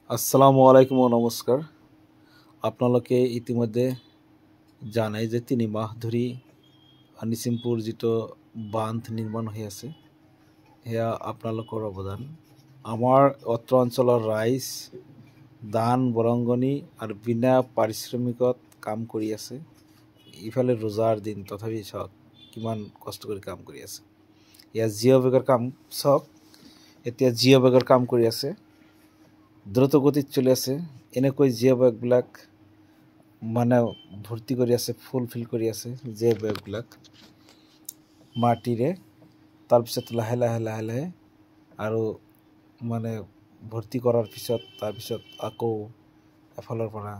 আসসালামু আলাইকুম ও নমস্কাৰ। আপোনালোকে ইতিমধ্যে জানে যে 3 মাহ ধৰি নিচিমপুৰ যিটো বান্ধ নিৰ্মাণ হৈ আছে সেয়া আপোনালোকৰ অৱদান। আমাৰ অত্ৰ অঞ্চলৰ ৰাইজ দান বৰংগনি আৰু বিনা পাৰিশ্ৰমিকত কাম কৰি আছে। ইফালে ৰোজাৰ দিন তথাপি চাওক কিমান কষ্ট কৰি কাম কৰি আছে। এয়া জিঅ' বেগৰ কাম চাওক, এতিয়া জিঅ' বেগৰ কাম কৰি আছে, দ্ৰুত গতিত চলি আছে। এনেকৈ জিঅ' বেগবিলাক মানে ভৰ্তি কৰি আছে, ফুলফিল কৰি আছে জিঅ' বেগবিলাক মাটিৰে। তাৰপিছত লাহে লাহে লাহে লাহে আৰু মানে ভৰ্তি কৰাৰ পিছত তাৰপিছত আকৌ এফালৰ পৰা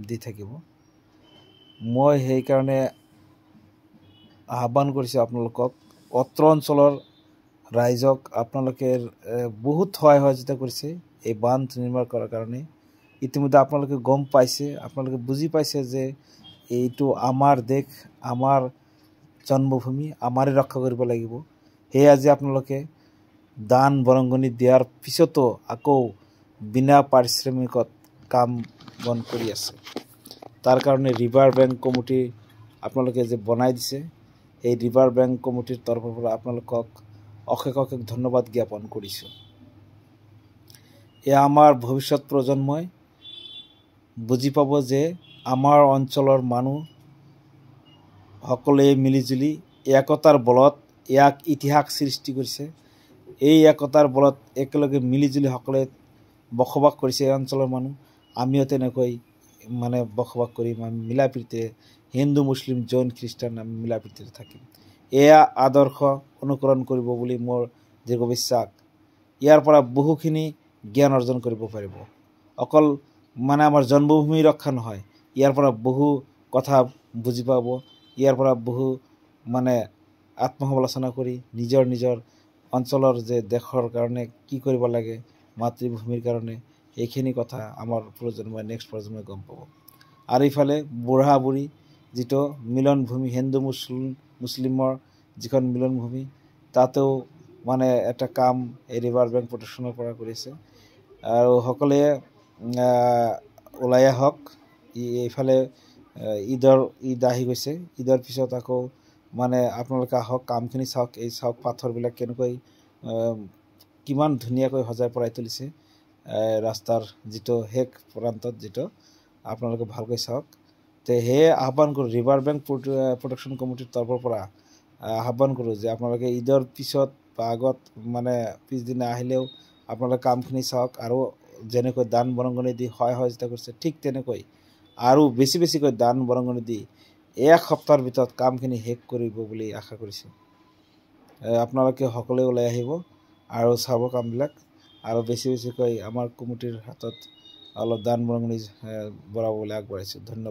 দি থাকিব। মই সেইকাৰণে আহ্বান কৰিছোঁ আপোনালোকক, অত্ৰ অঞ্চলৰ ৰাইজক আপোনালোকে বহুত সহযোগিতা কৰিছে এই বান্ধ নিৰ্মাণ কৰাৰ কাৰণে। ইতিমধ্যে আপোনালোকে গম পাইছে, আপোনালোকে বুজি পাইছে যে এইটো আমাৰ দেশ, আমাৰ জন্মভূমি, আমাৰে ৰক্ষা কৰিব লাগিব। সেয়ে আজি আপোনালোকে দান বৰংগনি দিয়াৰ পিছতো আকৌ বিনা পাৰিশ্ৰমিকত কাম বন কৰি আছে। তাৰ কাৰণে ৰিভাৰ বেংক কমিটি আপোনালোকে যে বনাই দিছে, এই ৰিভাৰ বেংক কমিটিৰ তৰফৰ পৰা আপোনালোকক অশেষ অশেষ ধন্যবাদ জ্ঞাপন কৰিছোঁ। এয়া আমাৰ ভৱিষ্যত প্ৰজন্মই বুজি পাব যে আমাৰ অঞ্চলৰ মানুহ সকলোৱে মিলিজুলি একতাৰ বলত ইয়াক ইতিহাস সৃষ্টি কৰিছে। এই একতাৰ বলত একেলগে মিলিজুলি সকলোৱে বসবাস কৰিছে এই অঞ্চলৰ মানুহ। আমিও তেনেকৈ মানে বসবাস কৰিম, আমি মিলা প্ৰীতিৰে হিন্দু মুছলিম জৈন খ্ৰীষ্টান আমি মিলা প্ৰীতিৰে থাকিম। এয়া আদৰ্শ অনুকৰণ কৰিব বুলি মোৰ দৃঢ় বিশ্বাস। ইয়াৰ পৰা বহুখিনি জ্ঞান অৰ্জন কৰিব পাৰিব। অকল মানে আমাৰ জন্মভূমি ৰক্ষা নহয়, ইয়াৰ পৰা বহু কথা বুজি পাব। ইয়াৰ পৰা বহু মানে আত্মসমালোচনা কৰি নিজৰ নিজৰ অঞ্চলৰ যে দেশৰ কাৰণে কি কৰিব লাগে, মাতৃভূমিৰ কাৰণে, এইখিনি কথা আমাৰ প্ৰজন্মই নেক্সট প্ৰজন্মই গম পাব। আৰু ইফালে বুঢ়া বুঢ়ী যিটো মিলনভূমি, হিন্দু মুছলিমৰ যিখন মিলনভূমি, তাতেও মানে এটা কাম এই ৰিভাৰ বেংক প্ৰটেকশ্যনৰ পৰা কৰিছে। আৰু সকলোৱে ওলাই আহক। এইফালে ঈদ আহি গৈছে, ঈদৰ পিছত আকৌ মানে আপোনালোকে আহক, কামখিনি চাওক। এই চাওক পাথৰবিলাক কেনেকৈ কিমান ধুনীয়াকৈ সজাই পৰাই তুলিছে ৰাস্তাৰ যিটো শেষ প্ৰান্তত, যিটো আপোনালোকে ভালকৈ চাওক। সেয়ে আহ্বান কৰোঁ, ৰিভাৰ বেংক প্ৰটেকশ্যন কমিটিৰ তৰফৰ পৰা আহ্বান কৰোঁ যে আপোনালোকে ঈদৰ পিছত বা আগত মানে পিছদিনা আহিলেও আপোনালোকে কামখিনি চাওক। আৰু যেনেকৈ দান বৰংগনি দি সহযোগিতা কৰিছে, ঠিক তেনেকৈ আৰু বেছি বেছিকৈ দান বৰংগনি দি এক সপ্তাহৰ ভিতৰত কামখিনি শেষ কৰিব বুলি আশা কৰিছোঁ। আপোনালোকে সকলোৱে ওলাই আহিব আৰু চাব কামবিলাক, আৰু বেছি বেছিকৈ আমাৰ কমিটিৰ হাতত অলপ দান বৰংগনি বঢ়াবলৈ আগবাঢ়িছোঁ। ধন্যবাদ।